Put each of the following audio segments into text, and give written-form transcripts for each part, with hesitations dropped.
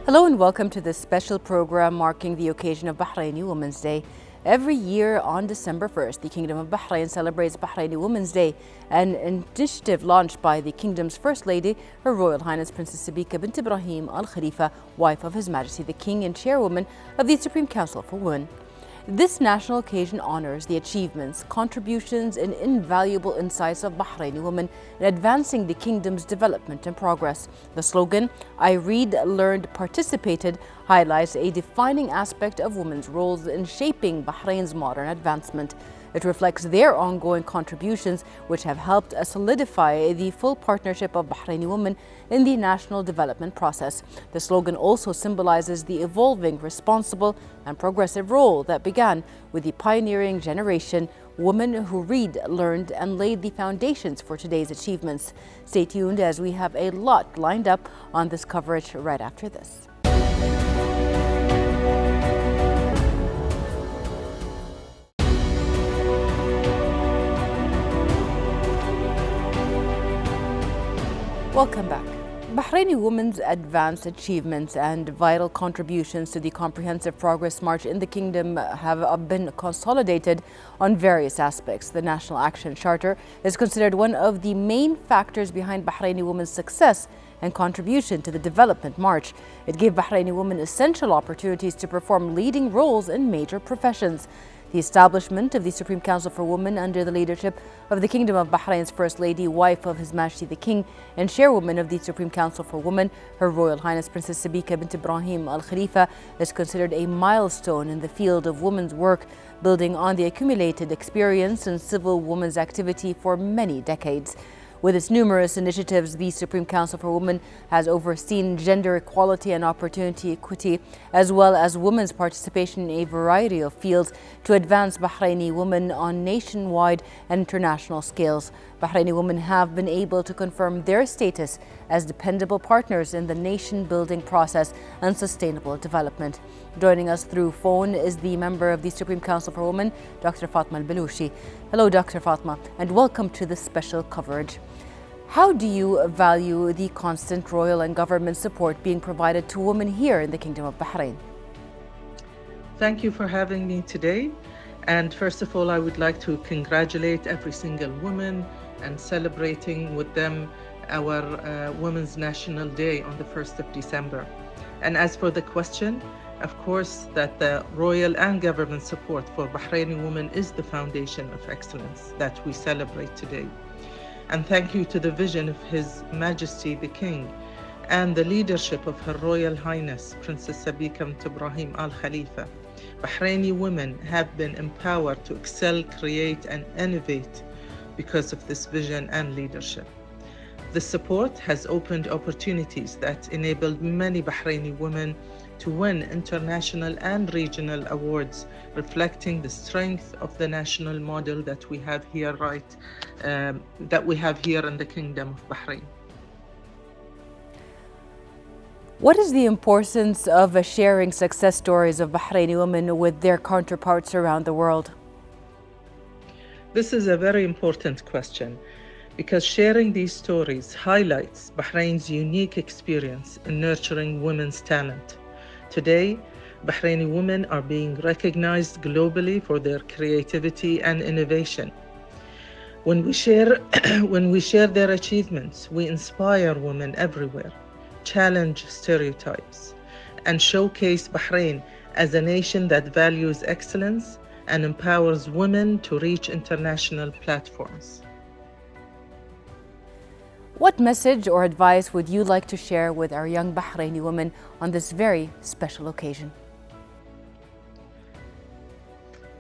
Hello and welcome to this special program marking the occasion of Bahraini Women's Day. Every year on December 1st, the Kingdom of Bahrain celebrates Bahraini Women's Day, an initiative launched by the Kingdom's First Lady, Her Royal Highness Princess Sabika bint Ibrahim Al Khalifa, wife of His Majesty the King and chairwoman of the Supreme Council for Women. This national occasion honors the achievements, contributions, and invaluable insights of Bahraini women in advancing the kingdom's development and progress. The slogan, I read, learned, participated, highlights a defining aspect of women's roles in shaping Bahrain's modern advancement. It reflects their ongoing contributions, which have helped solidify the full partnership of Bahraini women in the national development process. The slogan also symbolizes the evolving, responsible, and progressive role that began with the pioneering generation, women who read, learned, and laid the foundations for today's achievements. Stay tuned as we have a lot lined up on this coverage right after this. Welcome back. Bahraini women's advanced achievements and vital contributions to the comprehensive progress march in the kingdom have been consolidated on various aspects. The National Action Charter is considered one of the main factors behind Bahraini women's success and contribution to the development march. It gave Bahraini women essential opportunities to perform leading roles in major professions. The establishment of the Supreme Council for Women under the leadership of the Kingdom of Bahrain's First Lady, wife of His Majesty the King, and chairwoman of the Supreme Council for Women, Her Royal Highness Princess Sabika bint Ibrahim Al Khalifa, is considered a milestone in the field of women's work, building on the accumulated experience in civil women's activity for many decades. With its numerous initiatives, the Supreme Council for Women has overseen gender equality and opportunity equity, as well as women's participation in a variety of fields to advance Bahraini women on nationwide and international scales. Bahraini women have been able to confirm their status as dependable partners in the nation-building process and sustainable development. Joining us through phone is the member of the Supreme Council for Women, Dr. Fatema AlBalushi. Hello, Dr. Fatema, and welcome to this special coverage. How do you value the constant royal and government support being provided to women here in the Kingdom of Bahrain? Thank you for having me today. And first of all, I would like to congratulate every single woman and celebrating with them our Women's National Day on the 1st of December. And as for the question, of course, that the royal and government support for Bahraini women is the foundation of excellence that we celebrate today. And thank you to the vision of His Majesty the King and the leadership of Her Royal Highness Princess Sabika bint Ibrahim Al Khalifa. Bahraini women have been empowered to excel, create, and innovate because of this vision and leadership. The support has opened opportunities that enabled many Bahraini women to win international and regional awards, reflecting the strength of the national model that we have here in the Kingdom of Bahrain. What is the importance of sharing success stories of Bahraini women with their counterparts around the world? This is a very important question because sharing these stories highlights Bahrain's unique experience in nurturing women's talent. Today, Bahraini women are being recognized globally for their creativity and innovation. When we share their achievements, we inspire women everywhere, challenge stereotypes, and showcase Bahrain as a nation that values excellence and empowers women to reach international platforms. What message or advice would you like to share with our young Bahraini women on this very special occasion?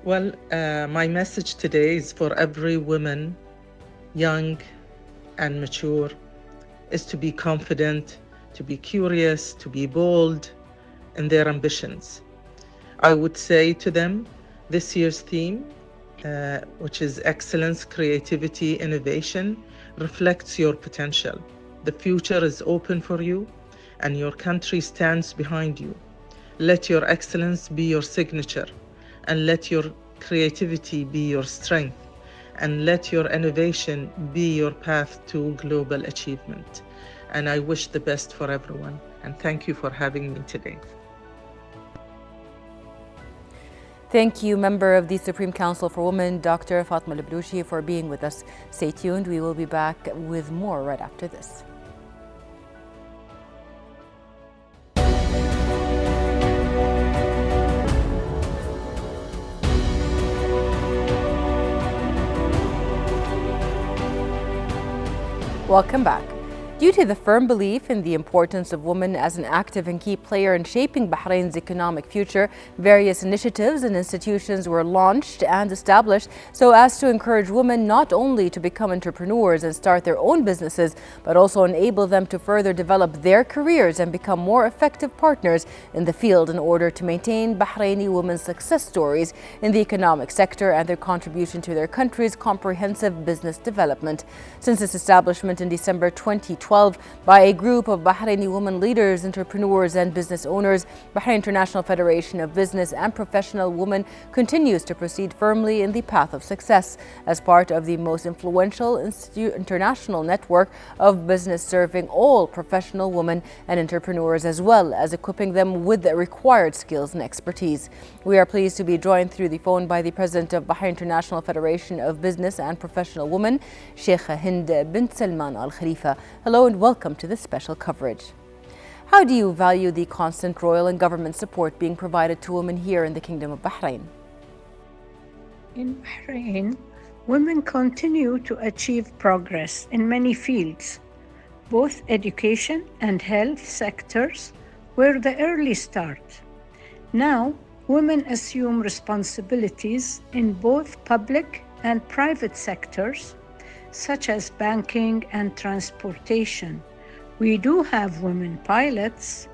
Well, my message today is for every woman, young and mature, is to be confident, to be curious, to be bold in their ambitions. I would say to them, this year's theme, which is excellence, creativity, innovation, reflects your potential. The future is open for you and your country stands behind you. Let your excellence be your signature and let your creativity be your strength and let your innovation be your path to global achievement. and I wish the best for everyone. And thank you for having me today. Thank you, member of the Supreme Council for Women, Dr. Fatema AlBalushi, for being with us. Stay tuned. We will be back with more right after this. Welcome back. Due to the firm belief in the importance of women as an active and key player in shaping Bahrain's economic future, various initiatives and institutions were launched and established so as to encourage women not only to become entrepreneurs and start their own businesses, but also enable them to further develop their careers and become more effective partners in the field in order to maintain Bahraini women's success stories in the economic sector and their contribution to their country's comprehensive business development. Since its establishment in December 2012, by a group of Bahraini women leaders, entrepreneurs and business owners, Bahrain International Federation of Business and Professional Women continues to proceed firmly in the path of success as part of the most influential international network of business serving all professional women and entrepreneurs, as well as equipping them with the required skills and expertise. We are pleased to be joined through the phone by the President of Bahrain International Federation of Business and Professional Women, Shaikha Hind bint Salman Al Khalifa. Hello and welcome to this special coverage. How do you value the constant royal and government support being provided to women here in the Kingdom of Bahrain? In Bahrain, women continue to achieve progress in many fields. Both education and health sectors were the early start. Now, women assume responsibilities in both public and private sectors, such as banking and transportation. We do have women pilots.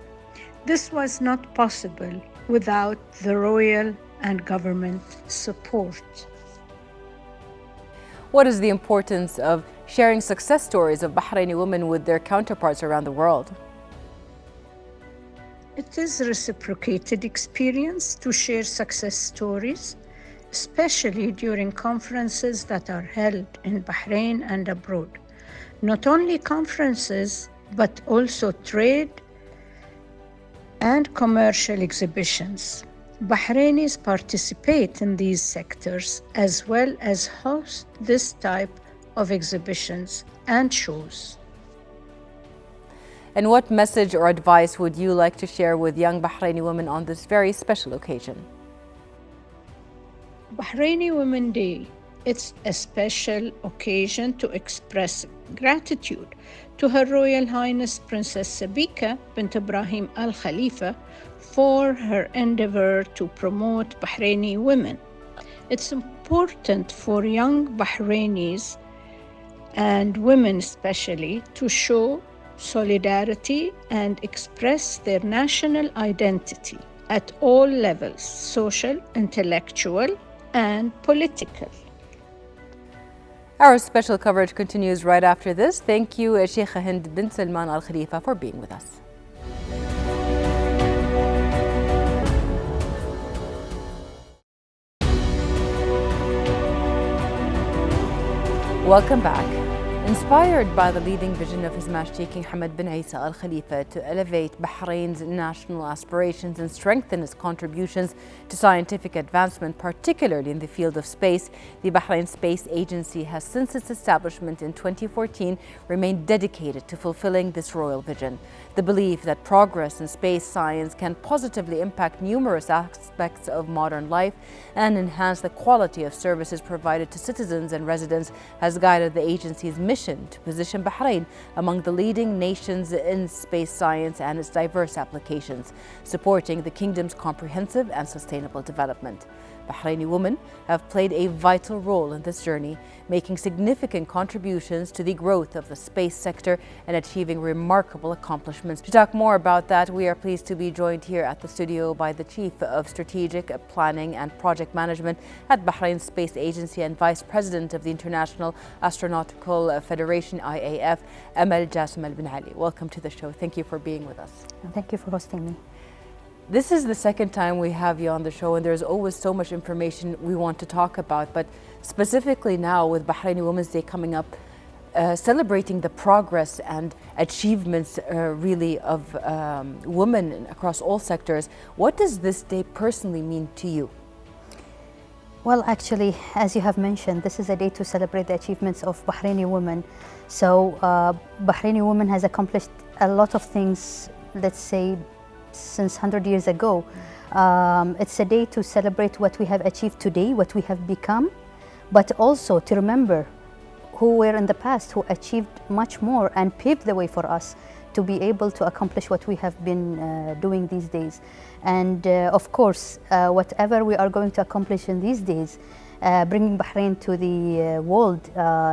This was not possible without the royal and government support. What is the importance of sharing success stories of Bahraini women with their counterparts around the world? It is a reciprocated experience to share success stories, especially during conferences that are held in Bahrain and abroad. Not only conferences, but also trade and commercial exhibitions. Bahrainis participate in these sectors as well as host this type of exhibitions and shows. And what message or advice would you like to share with young Bahraini women on this very special occasion? Bahraini Women Day, it's a special occasion to express gratitude to Her Royal Highness Princess Sabika bint Ibrahim Al Khalifa for her endeavor to promote Bahraini women. It's important for young Bahrainis and women especially to show solidarity and express their national identity at all levels, social, intellectual, and political. Our special coverage continues right after this. Thank you, Shaikha Hind bint Salman Al Khalifa, for being with us. Welcome back. Inspired by the leading vision of His Majesty King Hamad bin Isa Al Khalifa to elevate Bahrain's national aspirations and strengthen its contributions to scientific advancement, particularly in the field of space, the Bahrain Space Agency has, since its establishment in 2014, remained dedicated to fulfilling this royal vision. The belief that progress in space science can positively impact numerous aspects of modern life and enhance the quality of services provided to citizens and residents has guided the agency's mission to position Bahrain among the leading nations in space science and its diverse applications, supporting the kingdom's comprehensive and sustainable development. Bahraini women have played a vital role in this journey, making significant contributions to the growth of the space sector and achieving remarkable accomplishments. To talk more about that, we are pleased to be joined here at the studio by the Chief of Strategic Planning and Project Management at Bahrain Space Agency and Vice President of the International Astronautical Federation, IAF, Amal AlBinali. Welcome to the show. Thank you for being with us. Thank you for hosting me. This is the second time we have you on the show, and there's always so much information we want to talk about. But specifically now, with Bahraini Women's Day coming up, celebrating the progress and achievements really of women across all sectors. What does this day personally mean to you? Well, actually, as you have mentioned, this is a day to celebrate the achievements of Bahraini women. So Bahraini women has accomplished a lot of things, let's say, since 100 years ago. It's a day to celebrate what we have achieved today, what we have become, but also to remember who were in the past, who achieved much more and paved the way for us to be able to accomplish what we have been doing these days. And of course, whatever we are going to accomplish in these days, bringing Bahrain to the world,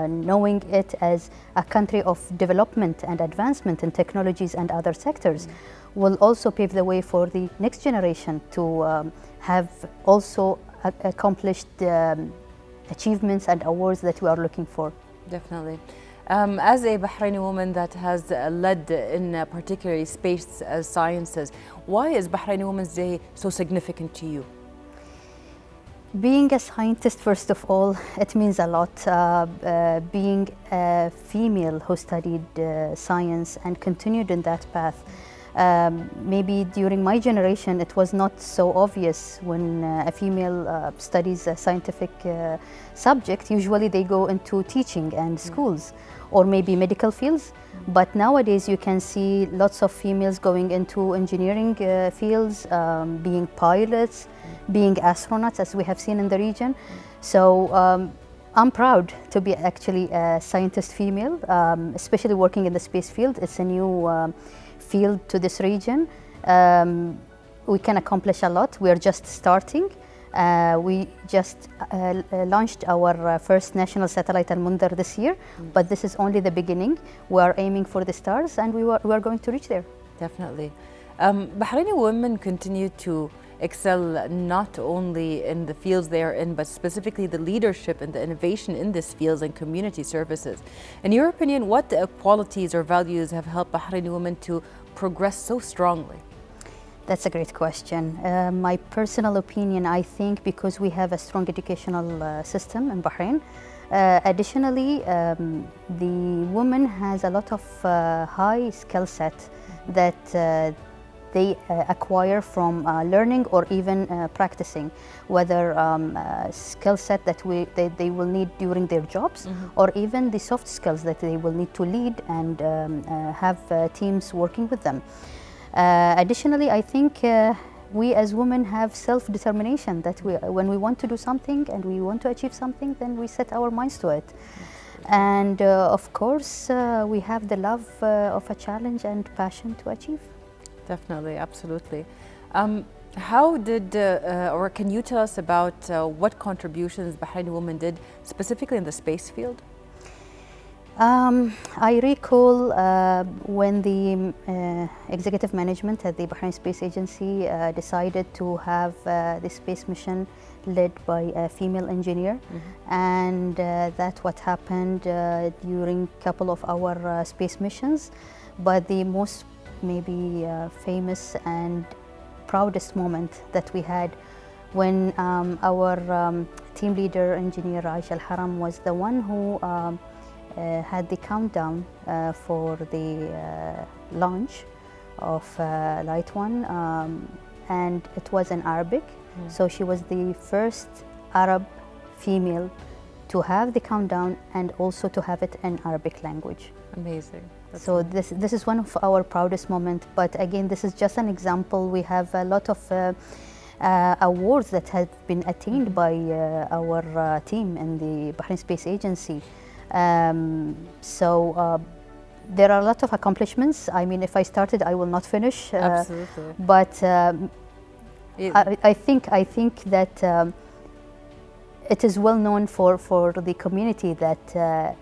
knowing it as a country of development and advancement in technologies and other sectors, will also pave the way for the next generation to have also accomplished achievements and awards that we are looking for. Definitely. As a Bahraini woman that has led in particularly space sciences, why is Bahraini Women's Day so significant to you? Being a scientist, first of all, it means a lot. Being a female who studied science and continued in that path. Maybe during my generation it was not so obvious when a female studies a scientific subject. Usually they go into teaching and schools or maybe medical fields, but nowadays you can see lots of females going into engineering fields, being pilots, being astronauts, as we have seen in the region. So I'm proud to be actually a scientist female, especially working in the space field. It's a new field to this region. We can accomplish a lot. We are just starting. We just launched our first national satellite Al-Mundar this year, but this is only the beginning. We are aiming for the stars and we are going to reach there. Definitely. Bahraini women continue to excel not only in the fields they are in, but specifically the leadership and the innovation in these fields and community services. In your opinion, what qualities or values have helped Bahraini women to progress so strongly? That's a great question. My personal opinion, I think because we have a strong educational system in Bahrain. Additionally, the woman has a lot of high skill set that they acquire from learning or even practicing, whether skill set that they will need during their jobs, or even the soft skills that they will need to lead and have teams working with them. Additionally, I think we as women have self-determination, that when we want to do something and we want to achieve something, then we set our minds to it. And of course, we have the love of a challenge and passion to achieve. Definitely, absolutely. How did, or can you tell us about what contributions Bahraini women did specifically in the space field? I recall when the executive management at the Bahrain Space Agency decided to have the space mission led by a female engineer, and that's what happened during a couple of our space missions. But the most maybe famous and proudest moment that we had when our team leader engineer Aisha Al was the one who had the countdown for the launch of Light 1, and it was in Arabic. So she was the first Arab female to have the countdown and also to have it in Arabic language. Amazing. That's so this is one of our proudest moments. But again, this is just an example. We have a lot of awards that have been attained by our team in the Bahrain Space Agency. There are a lot of accomplishments. I mean, if I started, I will not finish. Absolutely. But I think that it is well known for the community that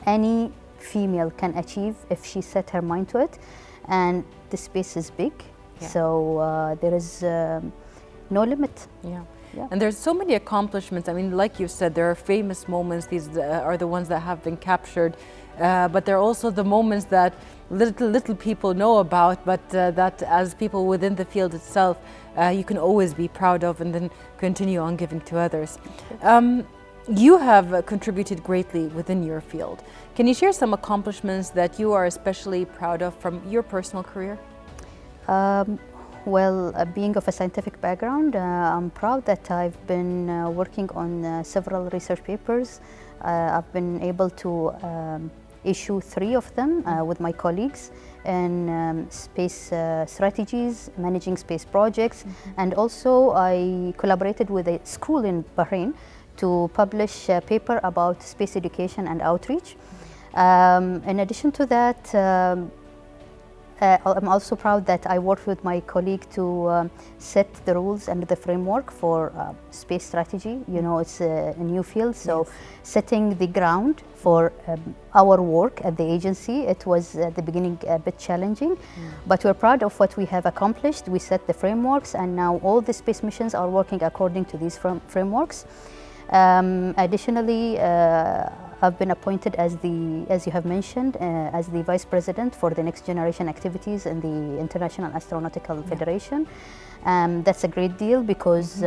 any female can achieve if she set her mind to it, and the space is big, so there is no limit. Yeah. And there's so many accomplishments. I mean, like you said, there are famous moments. These are the ones that have been captured, but there are also the moments that little people know about, but that as people within the field itself, you can always be proud of and then continue on giving to others. You have contributed greatly within your field. Can you share some accomplishments that you are especially proud of from your personal career? Being of a scientific background, I'm proud that I've been working on several research papers. I've been able to issue 3 of them with my colleagues in space strategies, managing space projects, and also I collaborated with a school in Bahrain to publish a paper about space education and outreach. In addition to that, I'm also proud that I worked with my colleague to set the rules and the framework for space strategy. You know, it's a new field, so setting the ground for our work at the agency, it was at the beginning a bit challenging, but we're proud of what we have accomplished. We set the frameworks, and now all the space missions are working according to these frameworks. Additionally, I've been appointed as you have mentioned, as the Vice President for the next generation activities in the International Astronautical Federation. That's a great deal because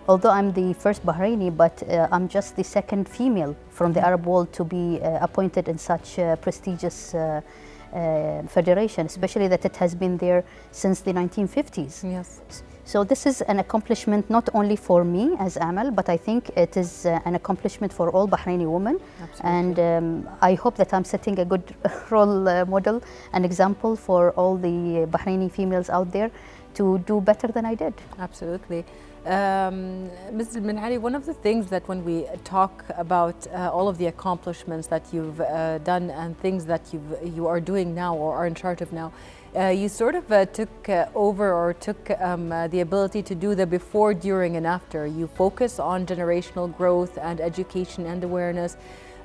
although I'm the first Bahraini, but I'm just the second female from the Arab world to be appointed in such a prestigious federation, especially that it has been there since the 1950s. Yes. So this is an accomplishment not only for me as Amal, but I think it is an accomplishment for all Bahraini women. Absolutely. And I hope that I'm setting a good role model, an example for all the Bahraini females out there to do better than I did. Absolutely. Ms. AlBinali, one of the things that when we talk about all of the accomplishments that you've done and things that you are doing now or are in charge of now, you sort of took over or took the ability to do the before, during, and after. You focus on generational growth and education and awareness.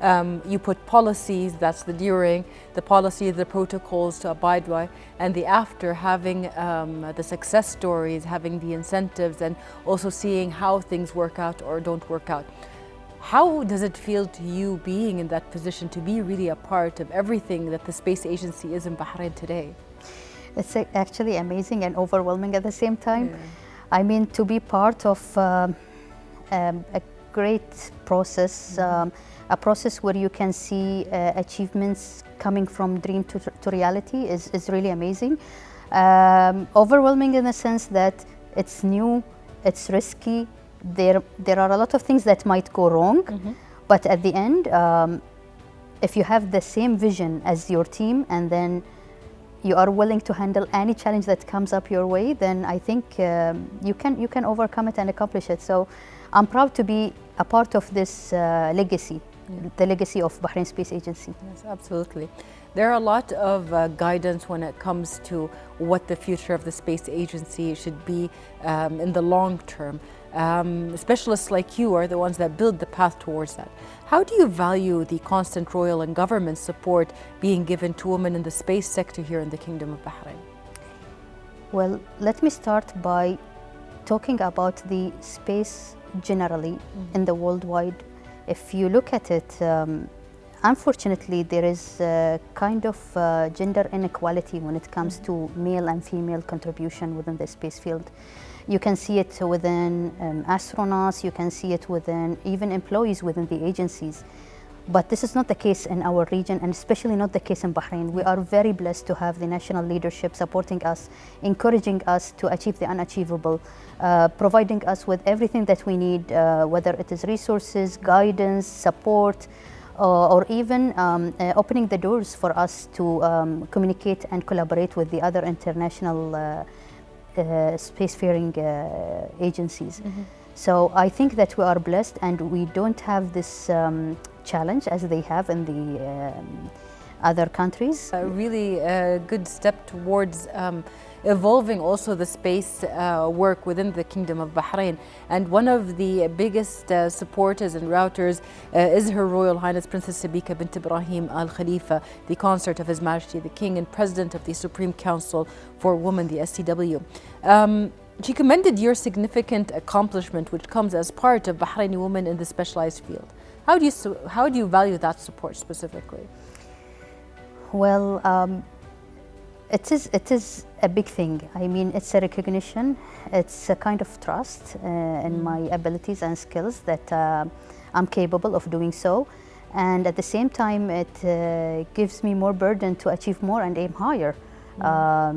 You put policies, that's the during, the policies, the protocols to abide by, and the after, having the success stories, having the incentives, and also seeing how things work out or don't work out. How does it feel to you being in that position, to be really a part of everything that the space agency is in Bahrain today? It's actually amazing and overwhelming at the same time. Yeah. I mean, to be part of a great process, a process where you can see achievements coming from dream to reality is really amazing. Overwhelming in the sense that it's new, it's risky, there are a lot of things that might go wrong, but at the end, if you have the same vision as your team and then you are willing to handle any challenge that comes up your way, then I think you can overcome it and accomplish it. So I'm proud to be a part of this legacy, the legacy of Bahrain Space Agency. Yes, absolutely. There are a lot of guidance when it comes to what the future of the space agency should be in the long term. Specialists like you are the ones that build the path towards that. How do you value the constant royal and government support being given to women in the space sector here in the Kingdom of Bahrain? Well, let me start by talking about the space generally in the worldwide. If you look at it, unfortunately, there is a kind of gender inequality when it comes to male and female contribution within the space field. You can see it within astronauts, you can see it within even employees within the agencies. But this is not the case in our region, and especially not the case in Bahrain. We are very blessed to have the national leadership supporting us, encouraging us to achieve the unachievable, providing us with everything that we need, whether it is resources, guidance, support, or even opening the doors for us to communicate and collaborate with the other international spacefaring agencies. So I think that we are blessed and we don't have this challenge as they have in the other countries. A really good step towards evolving also the space work within the Kingdom of Bahrain. And one of the biggest supporters and routers is Her Royal Highness Princess Sabika bint Ibrahim Al Khalifa, the consort of His Majesty the King and President of the Supreme Council for Women, the SCW. She commended your significant accomplishment, which comes as part of Bahraini Women in the specialized field. How do you value that support specifically? Well, It is a big thing. I mean, it's a recognition, it's a kind of trust in my abilities and skills that I'm capable of doing so. And at the same time, it gives me more burden to achieve more and aim higher. Her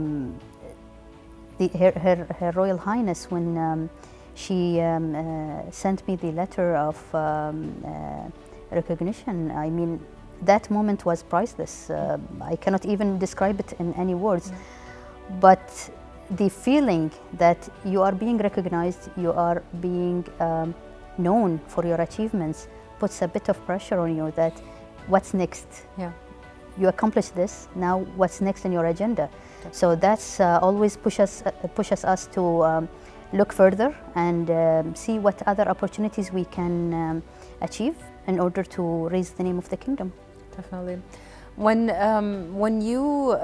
Royal Highness, when she sent me the letter of recognition, I mean, that moment was priceless. I cannot even describe it in any words. But the feeling that you are being recognized, you are being known for your achievements, puts a bit of pressure on you that what's next? Yeah. You accomplished this, now what's next in your agenda? So that's always pushes us to look further and see what other opportunities we can achieve in order to raise the name of the kingdom. Definitely. When you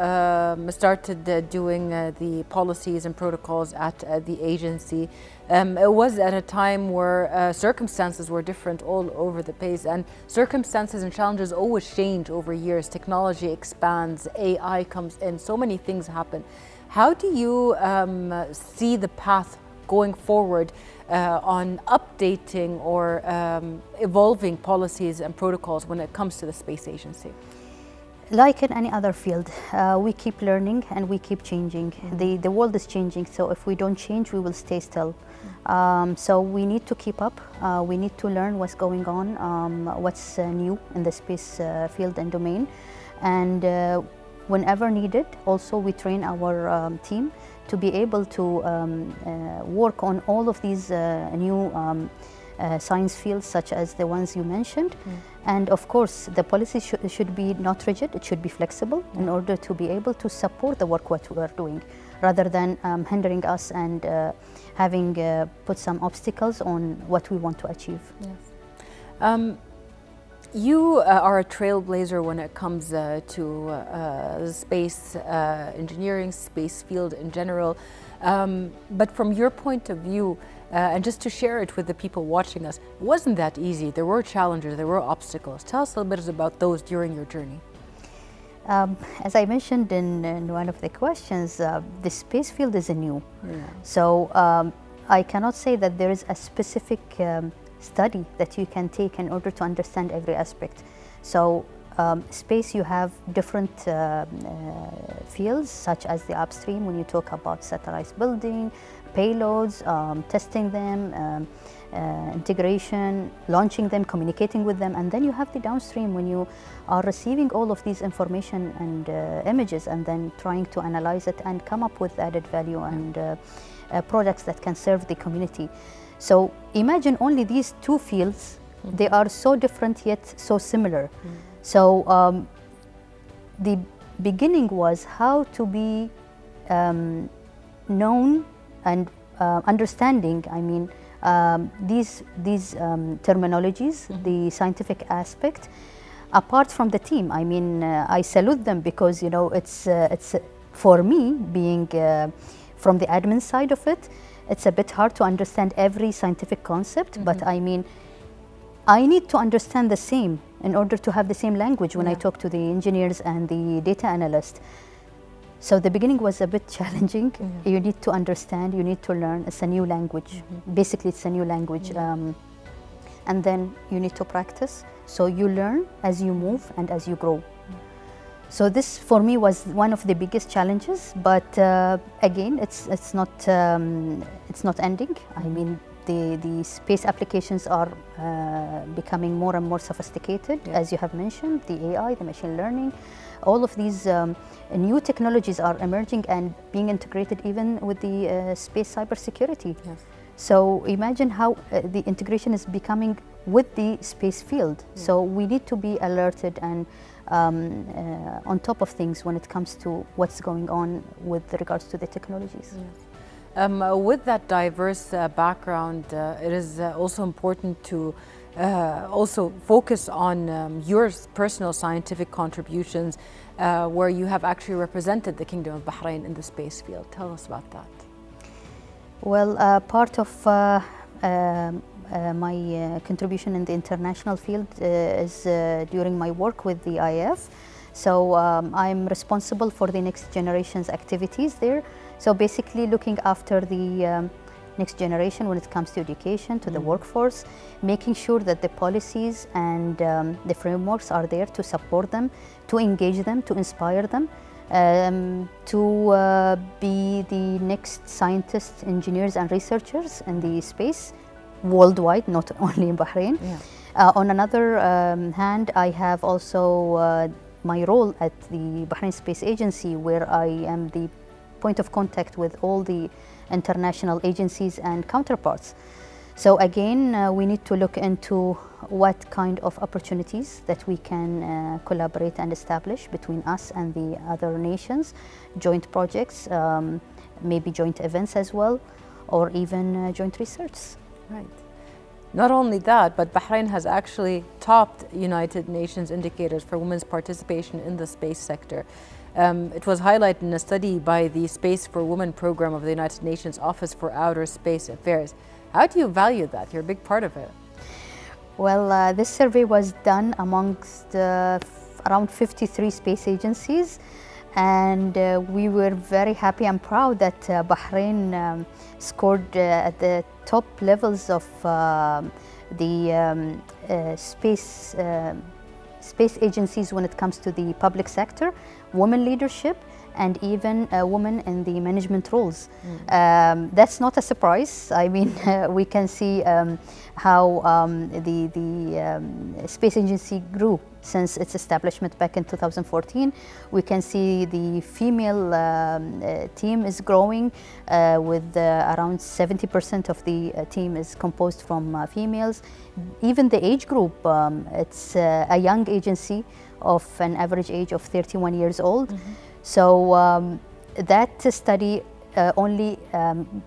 started doing the policies and protocols at the agency, it was at a time where circumstances were different all over the place, and circumstances and challenges always change over years. Technology expands, AI comes in, so many things happen. How do you see the path going forward on updating or evolving policies and protocols when it comes to the space agency? Like in any other field, we keep learning and we keep changing. The world is changing, so if we don't change, we will stay still. So we need to keep up. We need to learn what's going on, what's new in the space field and domain. And whenever needed, also we train our team to be able to work on all of these new science fields, such as the ones you mentioned. And of course, the policy should be not rigid, it should be flexible in order to be able to support the work what we are doing, rather than hindering us and having put some obstacles on what we want to achieve. Yes. You are a trailblazer when it comes to space engineering, space field in general. But from your point of view, and just to share it with the people watching us, it wasn't that easy. There were challenges, there were obstacles. Tell us a little bit about those during your journey. As I mentioned in one of the questions, the space field is new. Yeah. So I cannot say that there is a specific study that you can take in order to understand every aspect. So space, you have different fields, such as the upstream, when you talk about satellites building, payloads, testing them, integration, launching them, communicating with them. And then you have the downstream, when you are receiving all of these information and images, and then trying to analyze it and come up with added value and products that can serve the community. So imagine only these two fields, they are so different yet so similar. So the beginning was how to be known and understanding, I mean, these terminologies, the scientific aspect, apart from the team. I mean, I salute them because, you know, it's for me, being from the admin side of it, it's a bit hard to understand every scientific concept, but I mean, I need to understand the same in order to have the same language when I talk to the engineers and the data analyst. So the beginning was a bit challenging. You need to understand, you need to learn. It's a new language. Basically, it's a new language. And then you need to practice. So you learn as you move and as you grow. So this, for me, was one of the biggest challenges. But again, it's not ending. I mean, the space applications are becoming more and more sophisticated, as you have mentioned. The AI, the machine learning, all of these new technologies are emerging and being integrated even with the space cybersecurity. So imagine how the integration is becoming with the space field. So we need to be alerted and on top of things when it comes to what's going on with regards to the technologies. With that diverse background, it is also important to also focus on your personal scientific contributions, where you have actually represented the Kingdom of Bahrain in the space field. Tell us about that. Well, part of my contribution in the international field is during my work with the IF. So I'm responsible for the next generation's activities there. So basically looking after the next generation when it comes to education, to the workforce, making sure that the policies and the frameworks are there to support them, to engage them, to inspire them, to be the next scientists, engineers and researchers in the space worldwide, not only in Bahrain. Yeah. On another hand, I have also my role at the Bahrain Space Agency, where I am the point of contact with all the international agencies and counterparts. So again, we need to look into what kind of opportunities that we can collaborate and establish between us and the other nations, joint projects, maybe joint events as well, or even joint research. Right. Not only that, but Bahrain has actually topped United Nations indicators for women's participation in the space sector. It was highlighted in a study by the Space for Women program of the United Nations Office for Outer Space Affairs. How do you value that? You're a big part of it. Well, this survey was done amongst around 53 space agencies, and we were very happy and proud that Bahrain scored at the top levels of the space agencies when it comes to the public sector, women leadership, and even women in the management roles. That's not a surprise. I mean, we can see how the space agency grew since its establishment back in 2014. We can see the female team is growing with around 70% of the team is composed from females. Even the age group, it's a young agency of an average age of 31 years old. So that study only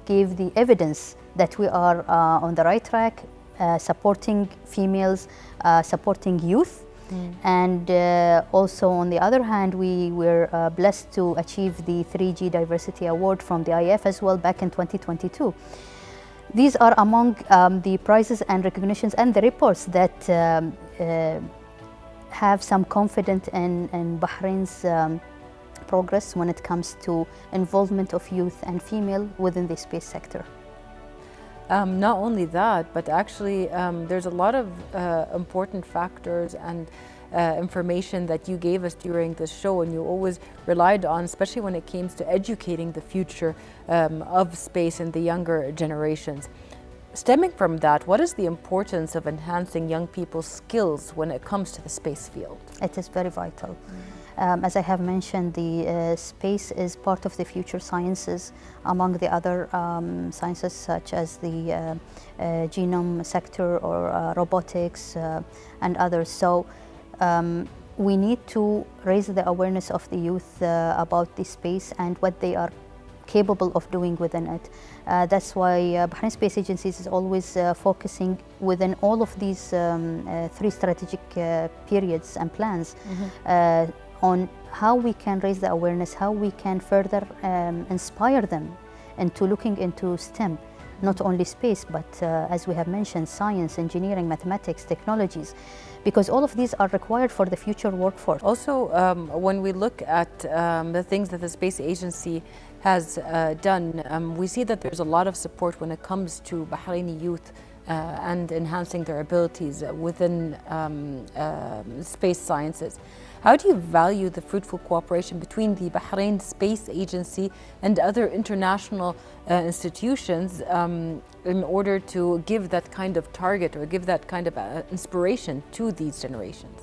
gave the evidence that we are on the right track, supporting females, supporting youth. And also on the other hand, we were blessed to achieve the 3G Diversity Award from the IF as well back in 2022. These are among the prizes and recognitions and the reports that have some confidence in Bahrain's progress when it comes to involvement of youth and female within the space sector. Not only that, but actually there's a lot of important factors and information that you gave us during this show, and you always relied on, especially when it came to educating the future of space and the younger generations. Stemming from that, what is the importance of enhancing young people's skills when it comes to the space field? It is very vital. As I have mentioned, the space is part of the future sciences, among the other sciences such as the genome sector or robotics and others. So we need to raise the awareness of the youth about the space and what they are capable of doing within it. That's why Bahrain Space Agencies is always focusing within all of these three strategic periods and plans on how we can raise the awareness, how we can further inspire them into looking into STEM, not only space, but as we have mentioned, science, engineering, mathematics, technologies, because all of these are required for the future workforce. Also, when we look at the things that the Space Agency has done, we see that there's a lot of support when it comes to Bahraini youth and enhancing their abilities within space sciences. How do you value the fruitful cooperation between the Bahrain Space Agency and other international institutions in order to give that kind of target or give that kind of inspiration to these generations?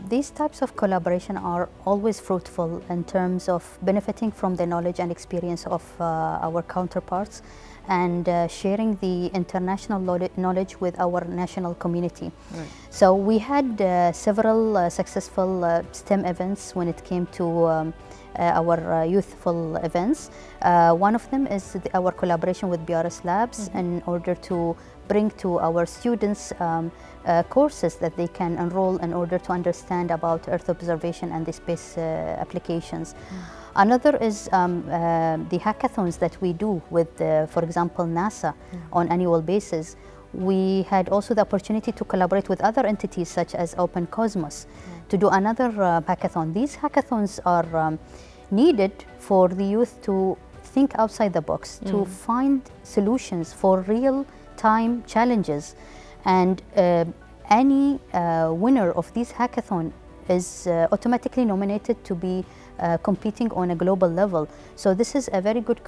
These types of collaboration are always fruitful in terms of benefiting from the knowledge and experience of our counterparts and sharing the international knowledge with our national community. Right. So we had several successful STEM events when it came to our youthful events. One of them is our collaboration with BRS Labs in order to bring to our students courses that they can enroll in order to understand about Earth observation and the space applications. Another is the hackathons that we do with, for example, NASA on annual basis. We had also the opportunity to collaborate with other entities such as Open Cosmos to do another hackathon. These hackathons are needed for the youth to think outside the box, to find solutions for real-time challenges. And any winner of this hackathon is automatically nominated to be competing on a global level. So this is a very good,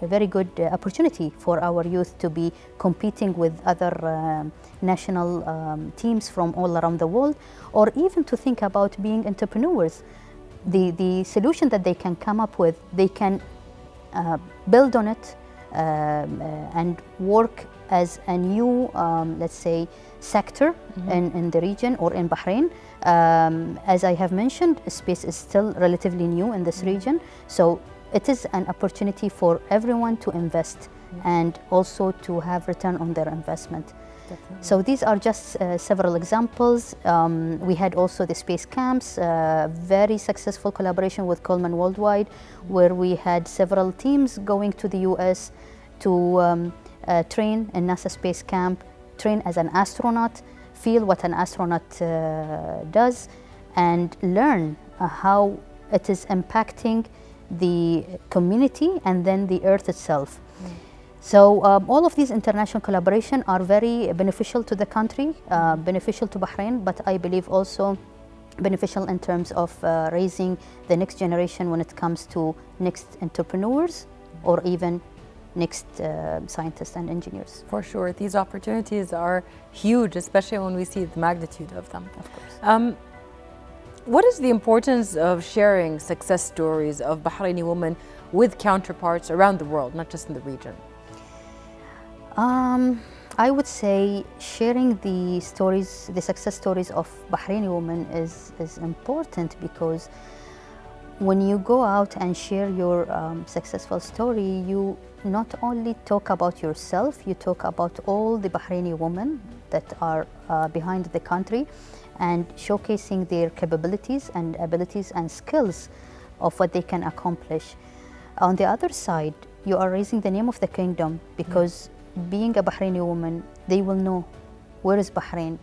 very good opportunity for our youth to be competing with other national teams from all around the world, or even to think about being entrepreneurs. The solution that they can come up with, they can build on it and work as a new, let's say, sector in the region or in Bahrain. As I have mentioned, space is still relatively new in this region, so it is an opportunity for everyone to invest and also to have return on their investment. Definitely. So these are just several examples. We had also the space camps, very successful collaboration with Coleman Worldwide, where we had several teams going to the US to train in NASA Space Camp, train as an astronaut, feel what an astronaut does, and learn how it is impacting the community and then the Earth itself. So all of these international collaboration are very beneficial to the country, beneficial to Bahrain, but I believe also beneficial in terms of raising the next generation when it comes to next entrepreneurs or even next scientists and engineers. For sure, these opportunities are huge, especially when we see the magnitude of them. Of course. What is the importance of sharing success stories of Bahraini women with counterparts around the world, not just in the region? I would say sharing the stories, the success stories of Bahraini women is important, because when you go out and share your successful story, you not only talk about yourself, you talk about all the Bahraini women that are behind the country and showcasing their capabilities and abilities and skills of what they can accomplish. On the other side, you are raising the name of the kingdom, because being a Bahraini woman, they will know where is Bahrain,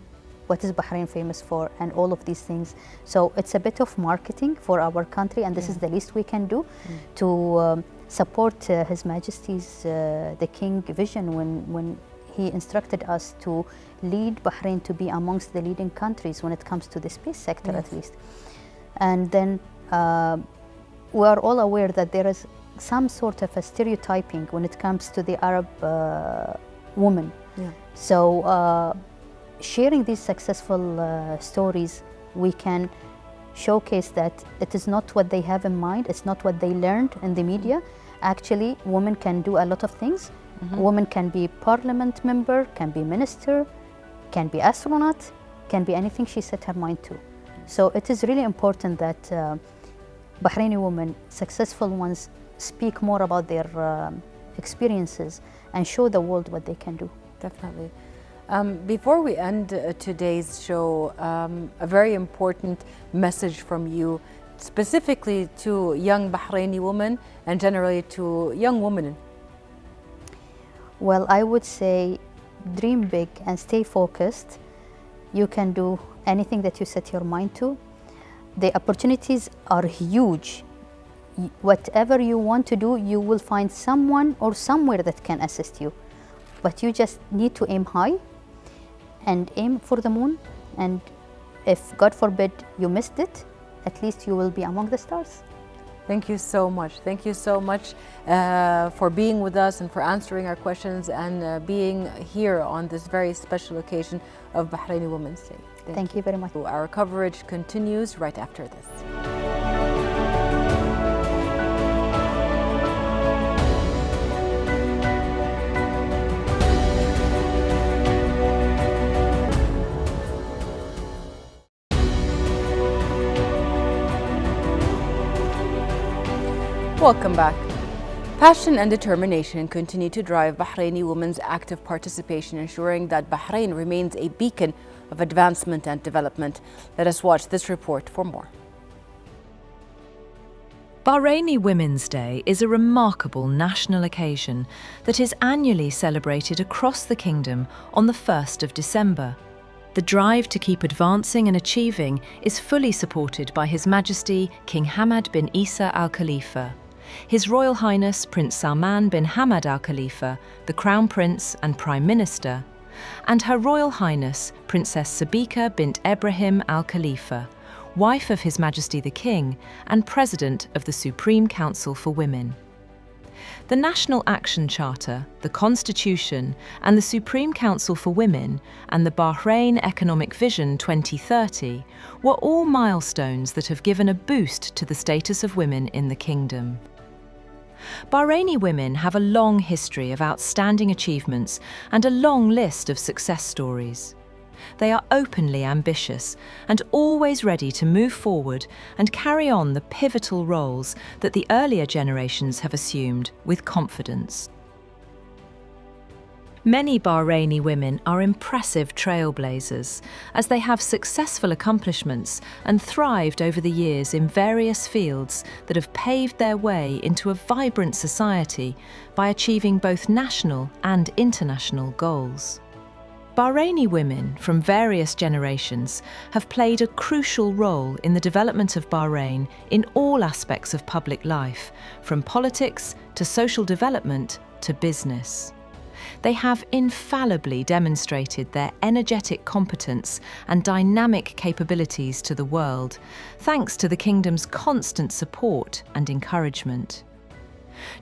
what is Bahrain famous for, and all of these things. So it's a bit of marketing for our country, and this is the least we can do to support His Majesty's the King vision when he instructed us to lead Bahrain to be amongst the leading countries when it comes to the space sector, at least. And then we are all aware that there is some sort of a stereotyping when it comes to the Arab woman. So sharing these successful stories, we can showcase that it is not what they have in mind, it's not what they learned in the media. Actually, women can do a lot of things. Women can be parliament member, can be minister, can be astronaut, can be anything she set her mind to. So it is really important that Bahraini women, successful ones, speak more about their experiences and show the world what they can do. Definitely. Before we end today's show, a very important message from you, specifically to young Bahraini women and generally to young women. Well, I would say dream big and stay focused. You can do anything that you set your mind to. The opportunities are huge. Whatever you want to do, you will find someone or somewhere that can assist you. But you just need to aim high and aim for the moon. And if, God forbid, you missed it, at least you will be among the stars. Thank you so much. Thank you so much for being with us and for answering our questions and being here on this very special occasion of Bahraini Women's Day. Thank you very much. Our coverage continues right after this. Welcome back. Passion and determination continue to drive Bahraini women's active participation, ensuring that Bahrain remains a beacon of advancement and development. Let us watch this report for more. Bahraini Women's Day is a remarkable national occasion that is annually celebrated across the kingdom on the 1st of December. The drive to keep advancing and achieving is fully supported by His Majesty King Hamad bin Isa Al Khalifa, His Royal Highness Prince Salman bin Hamad Al Khalifa, the Crown Prince and Prime Minister, and Her Royal Highness Princess Sabika bint Ebrahim Al Khalifa, wife of His Majesty the King and President of the Supreme Council for Women. The National Action Charter, the Constitution, and the Supreme Council for Women and the Bahrain Economic Vision 2030 were all milestones that have given a boost to the status of women in the kingdom. Bahraini women have a long history of outstanding achievements and a long list of success stories. They are openly ambitious and always ready to move forward and carry on the pivotal roles that the earlier generations have assumed with confidence. Many Bahraini women are impressive trailblazers, as they have successful accomplishments and thrived over the years in various fields that have paved their way into a vibrant society by achieving both national and international goals. Bahraini women from various generations have played a crucial role in the development of Bahrain in all aspects of public life, from politics to social development to business. They have infallibly demonstrated their energetic competence and dynamic capabilities to the world, thanks to the Kingdom's constant support and encouragement.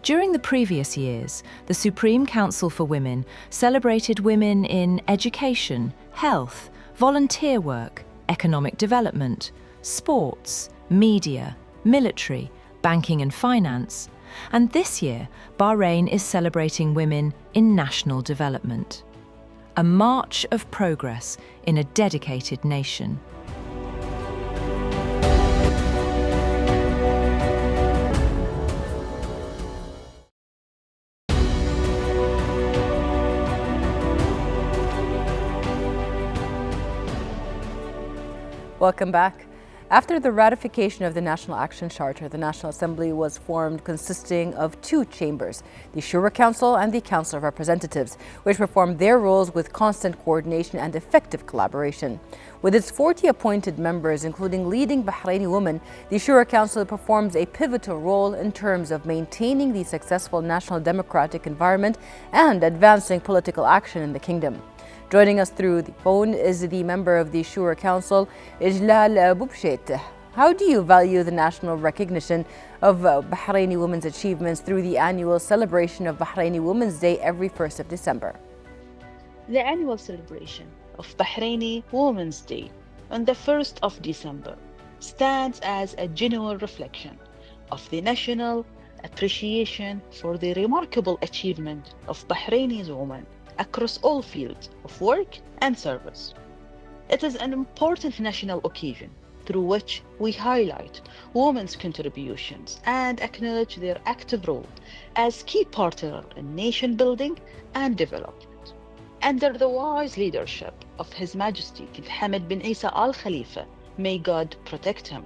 During the previous years, the Supreme Council for Women celebrated women in education, health, volunteer work, economic development, sports, media, military, banking and finance, and this year Bahrain is celebrating women in national development. A march of progress in a dedicated nation. Welcome back. After the ratification of the National Action Charter, the National Assembly was formed consisting of two chambers, the Shura Council and the Council of Representatives, which performed their roles with constant coordination and effective collaboration. With its 40 appointed members, including leading Bahraini women, the Shura Council performs a pivotal role in terms of maintaining the successful national democratic environment and advancing political action in the kingdom. Joining us through the phone is the member of the Shura Council, Ejlal Bubshait. How do you value the national recognition of Bahraini women's achievements through the annual celebration of Bahraini Women's Day every 1st of December? The annual celebration of Bahraini Women's Day on the 1st of December stands as a genuine reflection of the national appreciation for the remarkable achievement of Bahraini's women across all fields of work and service. It is an important national occasion through which we highlight women's contributions and acknowledge their active role as key partners in nation building and development. Under the wise leadership of His Majesty King Hamad bin Isa Al Khalifa, may God protect him,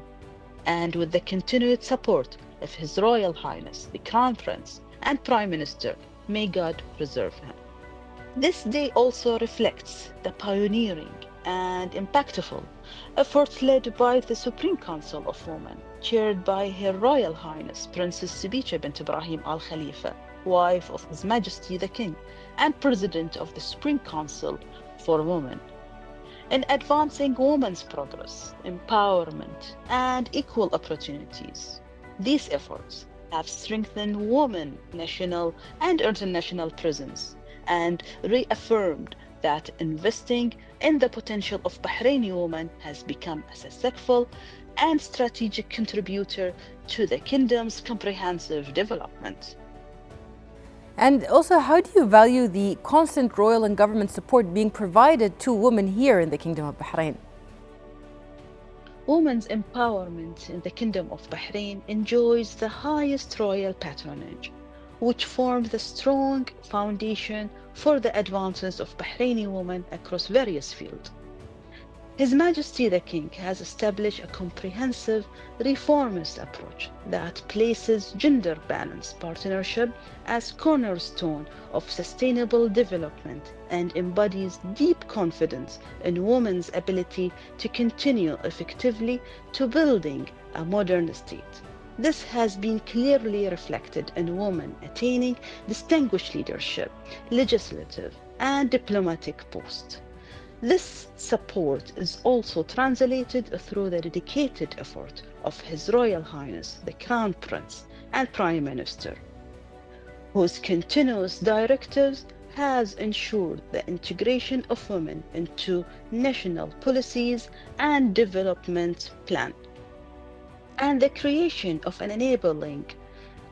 and with the continued support of His Royal Highness the Crown Prince and Prime Minister, may God preserve him. This day also reflects the pioneering and impactful efforts led by the Supreme Council of Women, chaired by Her Royal Highness Princess Sabika bint Ebrahim Al Khalifa, wife of His Majesty the King and President of the Supreme Council for Women, in advancing women's progress, empowerment, and equal opportunities. These efforts have strengthened women's national and international presence and reaffirmed that investing in the potential of Bahraini women has become a successful and strategic contributor to the kingdom's comprehensive development. And also, how do you value the constant royal and government support being provided to women here in the Kingdom of Bahrain? Women's empowerment in the Kingdom of Bahrain enjoys the highest royal patronage, which forms the strong foundation for the advances of Bahraini women across various fields. His Majesty the King has established a comprehensive reformist approach that places gender balanced partnership as cornerstone of sustainable development and embodies deep confidence in women's ability to continue effectively to building a modern state. This has been clearly reflected in women attaining distinguished leadership, legislative, and diplomatic posts. This support is also translated through the dedicated effort of His Royal Highness the Crown Prince and Prime Minister, whose continuous directives has ensured the integration of women into national policies and development plan, and the creation of an enabling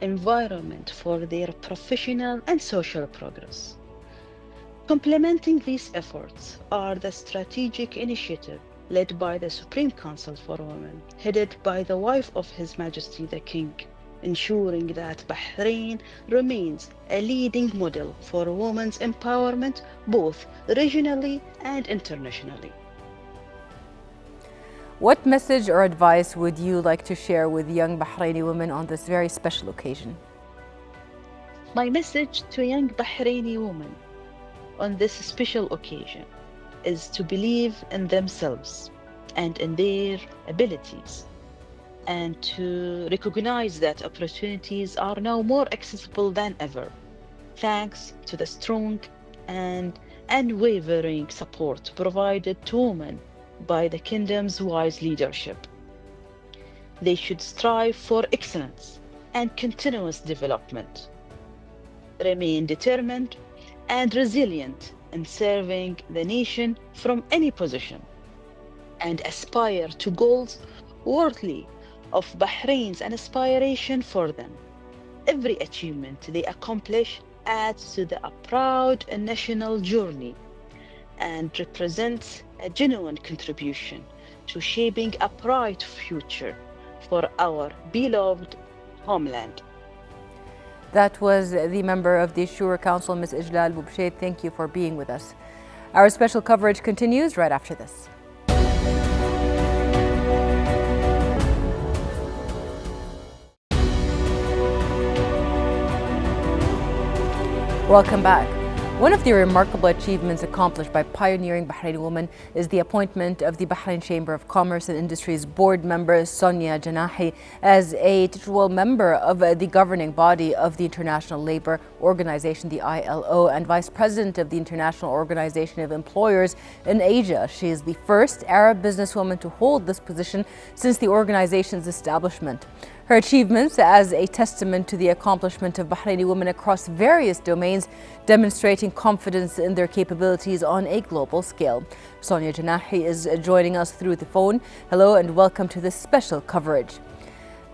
environment for their professional and social progress. Complementing these efforts are the strategic initiative led by the Supreme Council for Women, headed by the wife of His Majesty the King, ensuring that Bahrain remains a leading model for women's empowerment both regionally and internationally. What message or advice would you like to share with young Bahraini women on this very special occasion? My message to young Bahraini women on this special occasion is to believe in themselves and in their abilities, and to recognize that opportunities are now more accessible than ever, thanks to the strong and unwavering support provided to women by the Kingdom's wise leadership. They should strive for excellence and continuous development, remain determined and resilient in serving the nation from any position, and aspire to goals worthy of Bahrain's aspiration for them. Every achievement they accomplish adds to a proud national journey and represents a genuine contribution to shaping a bright future for our beloved homeland. That was the member of the Shura Council, Ms. Ejlal Bubshait. Thank you for being with us. Our special coverage continues right after this. Welcome back. One of the remarkable achievements accomplished by pioneering Bahraini women is the appointment of the Bahrain Chamber of Commerce and Industry's board member, Sonya Janahi, as a titular member of the governing body of the International Labour Organization, the ILO, and vice president of the International Organization of Employers in Asia. She is the first Arab businesswoman to hold this position since the organization's establishment. Her achievements as a testament to the accomplishment of Bahraini women across various domains, demonstrating confidence in their capabilities on a global scale. Sonya Janahi is joining us through the phone. Hello and welcome to this special coverage.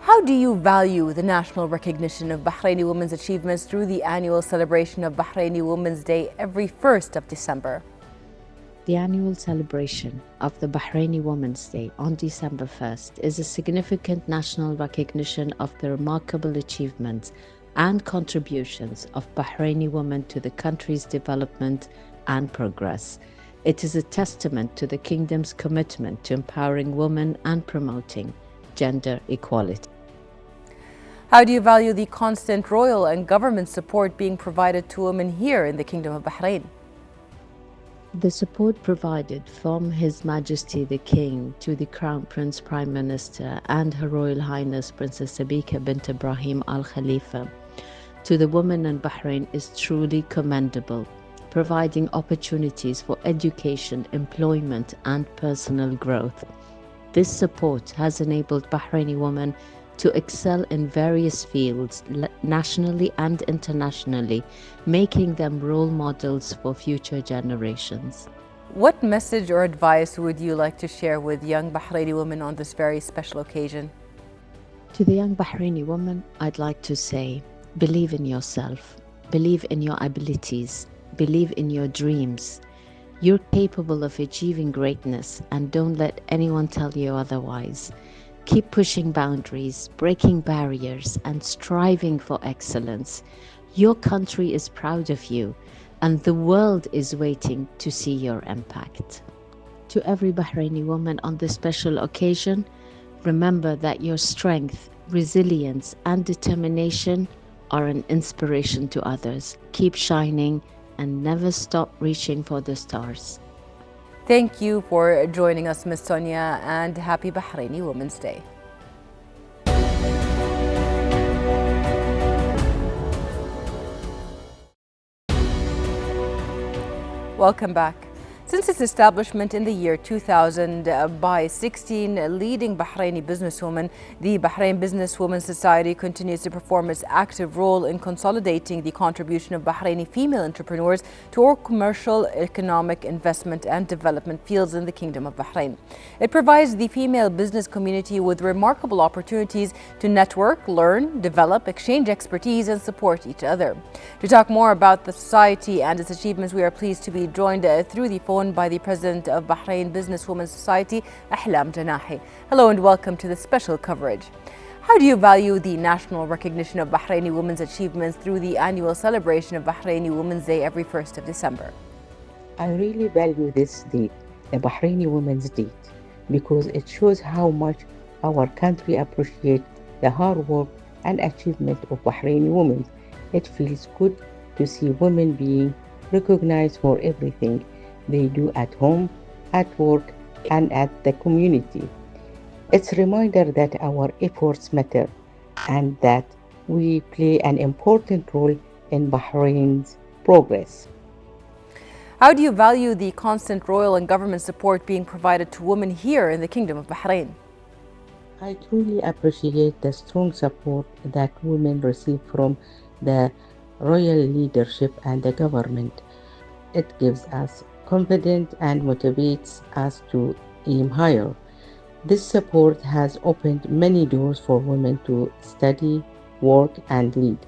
How do you value the national recognition of Bahraini women's achievements through the annual celebration of Bahraini Women's Day every 1st of December? The annual celebration of the Bahraini Women's Day on December 1st is a significant national recognition of the remarkable achievements and contributions of Bahraini women to the country's development and progress. It is a testament to the Kingdom's commitment to empowering women and promoting gender equality. How do you value the constant royal and government support being provided to women here in the Kingdom of Bahrain? The support provided from His Majesty the King to the Crown Prince Prime Minister and Her Royal Highness Princess Sabika bint Ibrahim Al Khalifa to the women in Bahrain is truly commendable, providing opportunities for education, employment and personal growth. This support has enabled Bahraini women to excel in various fields, nationally and internationally, making them role models for future generations. What message or advice would you like to share with young Bahraini women on this very special occasion? To the young Bahraini woman, I'd like to say, believe in yourself, believe in your abilities, believe in your dreams. You're capable of achieving greatness and don't let anyone tell you otherwise. Keep pushing boundaries, breaking barriers, and striving for excellence. Your country is proud of you, and the world is waiting to see your impact. to every Bahraini woman on this special occasion, remember that your strength, resilience, and determination are an inspiration to others. Keep shining and never stop reaching for the stars. Thank you for joining us, Ms. Sonya, and happy Bahraini Women's Day. Welcome back. Since its establishment in the year 2000 by 16 leading Bahraini businesswomen, the Bahrain Businesswomen Society continues to perform its active role in consolidating the contribution of Bahraini female entrepreneurs to all commercial, economic, investment and development fields in the Kingdom of Bahrain. It provides the female business community with remarkable opportunities to network, learn, develop, exchange expertise and support each other. To talk more about the society and its achievements, we are pleased to be joined through the phone by the President of Bahrain Businesswomen Society, Janahi. Hello and welcome to this special coverage. How do you value the national recognition of Bahraini women's achievements through the annual celebration of Bahraini Women's Day every 1st of December? I really value this date, the Bahraini Women's Day, because it shows how much our country appreciates the hard work and achievement of Bahraini women. It feels good to see women being recognized for everything they do at home, at work, and at the community. It's a reminder that our efforts matter and that we play an important role in Bahrain's progress. How do you value the constant royal and government support being provided to women here in the Kingdom of Bahrain? I truly appreciate the strong support that women receive from the royal leadership and the government. It gives us confidence and motivates us to aim higher. This support has opened many doors for women to study, work, and lead.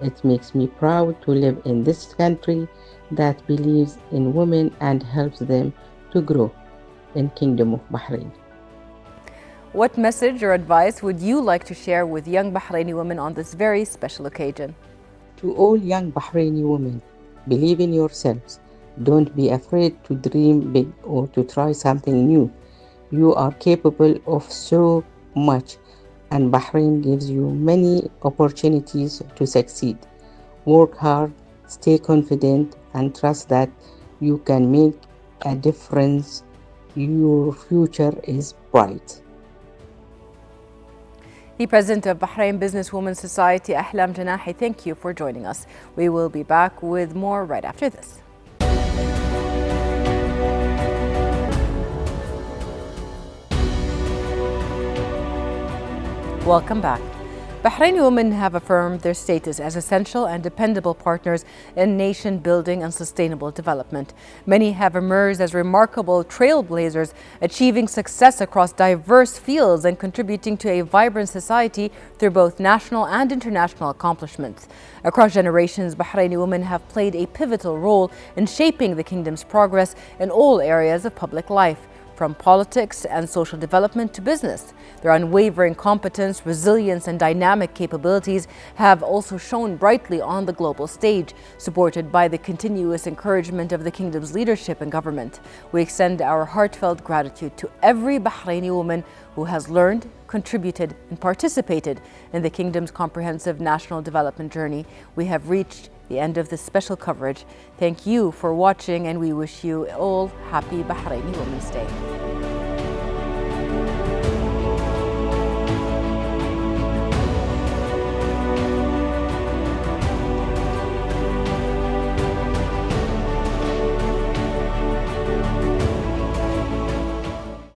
It makes me proud to live in this country that believes in women and helps them to grow in Kingdom of Bahrain. What message or advice would you like to share with young Bahraini women on this very special occasion? To all young Bahraini women, believe in yourselves. Don't be afraid to dream big or to try something new. You are capable of so much, and Bahrain gives you many opportunities to succeed. Work hard, stay confident, and trust that you can make a difference. Your future is bright. The President of Bahrain Businesswomen Society, Janahi, thank you for joining us. We will be back with more right after this. Welcome back. Bahraini women have affirmed their status as essential and dependable partners in nation building and sustainable development. Many have emerged as remarkable trailblazers, achieving success across diverse fields and contributing to a vibrant society through both national and international accomplishments. Across generations, Bahraini women have played a pivotal role in shaping the kingdom's progress in all areas of public life, from politics and social development to business. Their unwavering competence, resilience, and dynamic capabilities have also shone brightly on the global stage, supported by the continuous encouragement of the kingdom's leadership and government. We extend our heartfelt gratitude to every Bahraini woman who has learned, contributed, and participated in the kingdom's comprehensive national development journey. We have reached the end of this special coverage. Thank you for watching, and we wish you all happy Bahraini Women's Day.